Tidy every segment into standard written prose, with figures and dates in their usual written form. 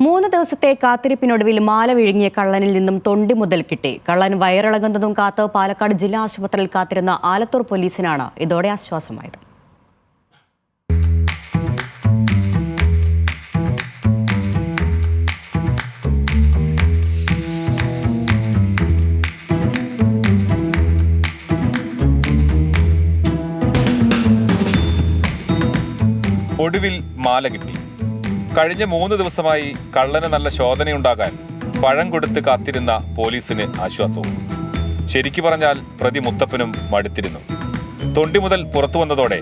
3 ദിവസത്തെ കാത്തിരിപ്പിനൊടുവിൽ മാല വിഴുങ്ങിയ കള്ളനിൽ നിന്നും തൊണ്ടി മുതൽ കിട്ടി. കള്ളൻ വയറിളകുന്നതും കാത്ത് പാലക്കാട് ജില്ലാ ആശുപത്രിയിൽ കാത്തിരുന്ന ആലത്തൂർ പോലീസിനാണ് ഇതോടെ ആശ്വാസമായത്. ഒടുവിൽ മാല കിട്ടി. കഴിഞ്ഞ 3 ദിവസമായി കള്ളന് നല്ല ശോധനയുണ്ടാകാൻ പഴം കൊടുത്ത് കാത്തിരുന്ന പോലീസിന് ആശ്വാസവും. ശരിക്കു പറഞ്ഞാൽ പ്രതി മുത്തപ്പനും മടുത്തിരുന്നു. തൊണ്ടി മുതൽ പുറത്തു വന്നതോടെ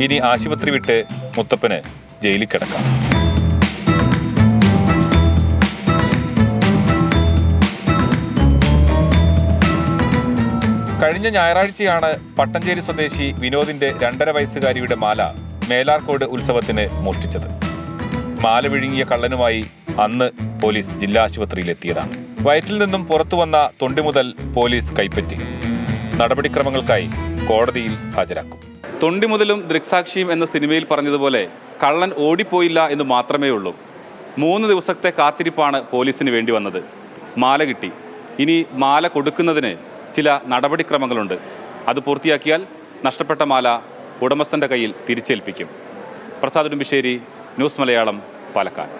ഇനി ആശുപത്രി വിട്ട് മുത്തപ്പന് ജയിലിൽ കിടക്കാം. കഴിഞ്ഞ ഞായറാഴ്ചയാണ് പട്ടഞ്ചേരി സ്വദേശി വിനോദിന്റെ 2.5 വയസ്സുകാരിയുടെ മാല മേലാർക്കോട് ഉത്സവത്തിന് മോഷ്ടിച്ചത്. മാല വിഴുങ്ങിയ കള്ളനുമായി അന്ന് പോലീസ് ജില്ലാ ആശുപത്രിയിലെത്തിയതാണ്. വയറ്റിൽ നിന്നും പുറത്തു വന്ന തൊണ്ടി മുതൽ പോലീസ് കൈപ്പറ്റി നടപടിക്രമങ്ങൾക്കായി കോടതിയിൽ ഹാജരാക്കും. തൊണ്ടി മുതലും ദൃക്സാക്ഷിയും എന്ന സിനിമയിൽ പറഞ്ഞതുപോലെ കള്ളൻ ഓടിപ്പോയില്ല എന്ന് മാത്രമേ ഉള്ളൂ. 3 ദിവസത്തെ കാത്തിരിപ്പാണ് പോലീസിന് വേണ്ടി വന്നത്. മാല കിട്ടി. ഇനി മാല കൊടുക്കുന്നതിന് ചില നടപടിക്രമങ്ങളുണ്ട്. അത് പൂർത്തിയാക്കിയാൽ നഷ്ടപ്പെട്ട മാല ഉടമസ്ഥന്റെ കയ്യിൽ തിരിച്ചേൽപ്പിക്കും. പ്രസാദ് ഉടുമ്പിശ്ശേരി, ന്യൂസ് മലയാളം, പാലക്കാട്.